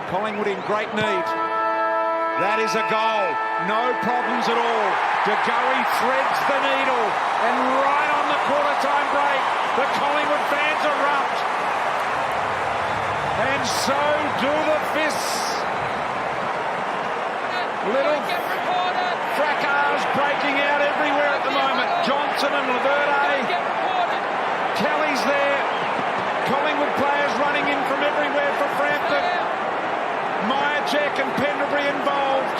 Collingwood in great need. That is a goal. No problems at all. De Goey threads the needle. And right on the quarter-time break, the Collingwood fans erupt. And so do the fists. Little fracas breaking out everywhere at the moment. Johnson and Laverde. Kelly's there. Collingwood players running in from everywhere for Frampton. Myercheck and Pendlebury involved.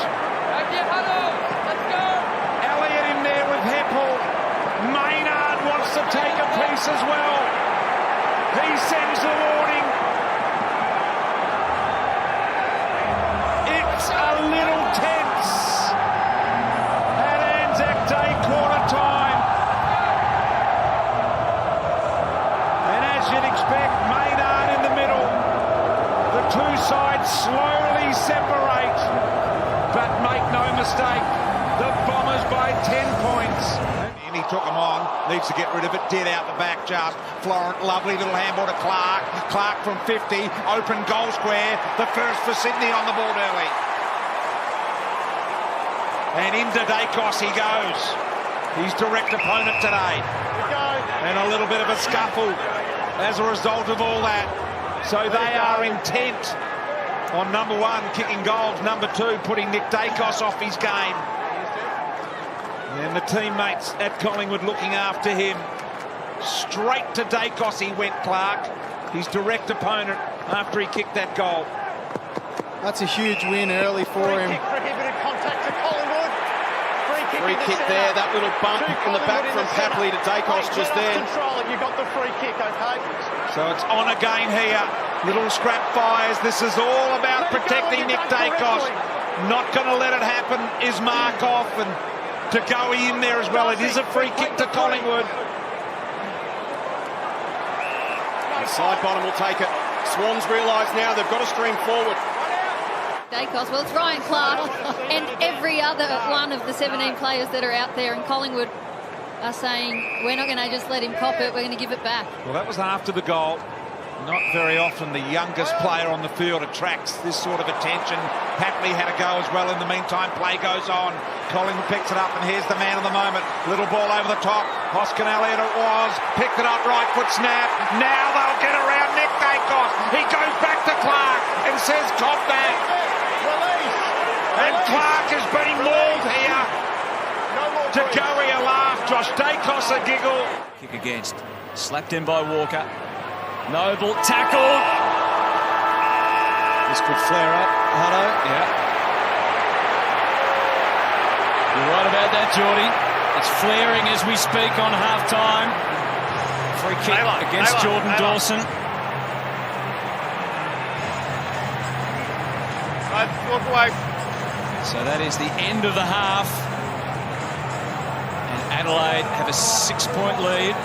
Elliott in there with Heppel. Maynard wants to take a piece as well. He sends the warning. It's a little tense at Anzac Day quarter time. And as you'd expect, Maynard in the middle. The two sides slowly separate. But make no mistake, the Bombers by 10 points. And he took them on, needs to get rid of it, did out the back just. Florent, lovely little handball to Clark. Clark from 50, open goal square. The first for Sydney on the board early. And into Dacos he goes. His direct opponent today. And a little bit of a scuffle as a result of all that. So they are intent on number one kicking goals, number two putting Nick Dacos off his game. And the teammates at Collingwood looking after him. Straight to Dacos he went, Clark, his direct opponent after he kicked that goal. That's a huge win early for him. Prohibited contact to Collingwood. Free kick there, that little bump in the back from Papley to Dacos just there. Control it, you got the free kick, okay? So it's on again here. Little scrap fires. This is all about protecting Nick Dacos. Not going to let it happen is Markov and De Goey in there as well. It is a free kick to Collingwood. Side bottom will take it. Swans realise now they've got to stream forward. Dacos, well, it's Ryan Clark and every other one of the 17 players that are out there in Collingwood are saying, we're not going to just let him cop it, we're going to give it back. Well, that was after the goal. Not very often the youngest player on the field attracts this sort of attention. Papley had a go as well. In the meantime, play goes on. Collingwood picks it up, and here's the man of the moment. Little ball over the top. Hoskin Elliott it was. Picked it up, right foot snap. Now they'll get around Nick Dacos. He goes back to Clark and says, cop that. And Clark has been mauled here. De Goey a laugh. Josh Dacos a giggle. Kick against. Slapped in by Walker. Noble tackled. This could flare up. Hutto. Yeah. You're right about that, Geordie. It's flaring as we speak on half-time. Free kick against Jordan Dawson. Walk away. So that is the end of the half. And Adelaide have a 6-point lead.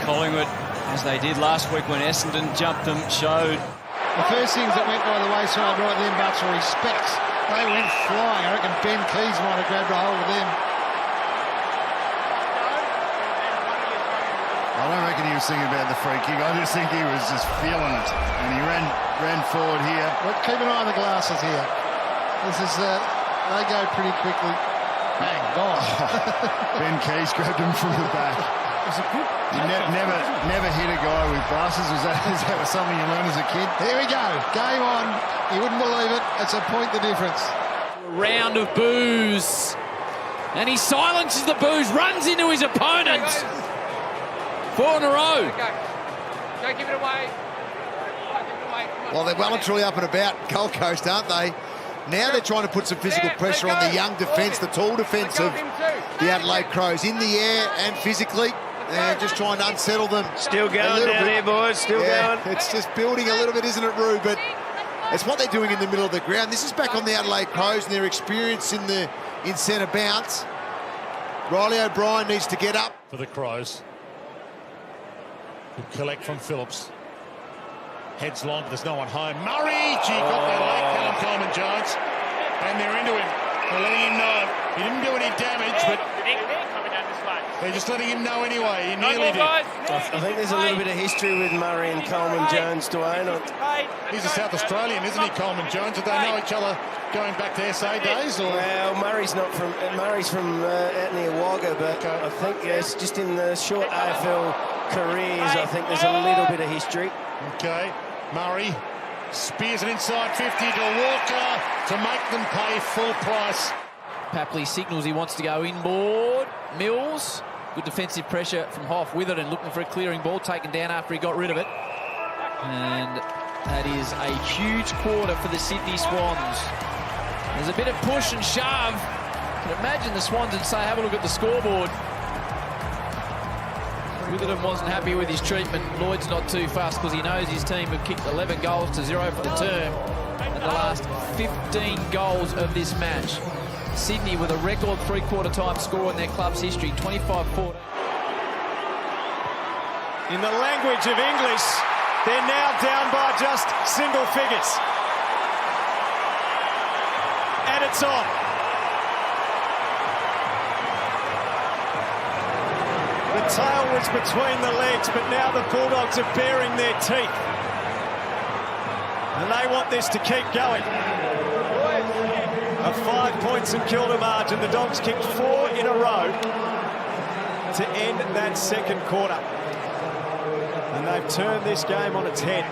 Collingwood, as they did last week when Essendon jumped them, showed. The first things that went by the wayside right then, but for respect, they went flying. I reckon Ben Keys might have grabbed a hold of them. I don't reckon he was thinking about the free kick. I just think he was just feeling it, and he ran forward here. But keep an eye on the glasses here. This is they go pretty quickly. Bang, gone. Ben Keys grabbed him from the back. He never hit a guy with glasses. Is that something you learned as a kid? Here we go. Game on. You wouldn't believe it. It's a point the difference. A round of boos. And he silences the boos, runs into his opponent. 4 in a row. Go give it away. Well, they're well and truly up and about Gold Coast, aren't they? Now they're trying to put some physical pressure on the young defence, the tall defence of the Adelaide Crows, in the air and physically. And just trying to unsettle them. Still going down here, boys. Still going. It's just building a little bit, isn't it, Roo? But it's what they're doing in the middle of the ground. This is back on the Adelaide Crows and their experience in centre bounce. Riley O'Brien needs to get up. For the Crows. Who collect from Phillips. Heads long, there's no one home. Murray! Gee, got that late, Callum Coleman-Jones. And they're into him. They're letting him know. He didn't do any damage, but They're just letting him know anyway. He nearly did. I think there's a little bit of history with Murray and Coleman Jones, Dwayne. He's a South Australian, isn't he, Coleman Jones? Did they know each other going back to SA days? Or? Well, Murray's from out near Wagga, but I think it's just in the short AFL careers, I think there's a little bit of history. Okay, Murray spears it inside 50 to Walker to make them pay full price. Papley signals he wants to go inboard. Mills, good defensive pressure from Hoff with it and looking for a clearing ball, taken down after he got rid of it. And that is a huge quarter for the Sydney Swans. There's a bit of push and shove. You can imagine the Swans would say, have a look at the scoreboard. Witherden wasn't happy with his treatment. Lloyd's not too fast because he knows his team have kicked 11 goals to 0 for the term in the last 15 goals of this match. Sydney with a record three-quarter time score in their club's history, 25-14. In the language of English, they're now down by just single figures. And it's on. The tail was between the legs, but now the Bulldogs are baring their teeth. And they want this to keep going. A 5-point St Kilda margin. The Dogs kicked 4 in a row to end that second quarter. And they've turned this game on its head.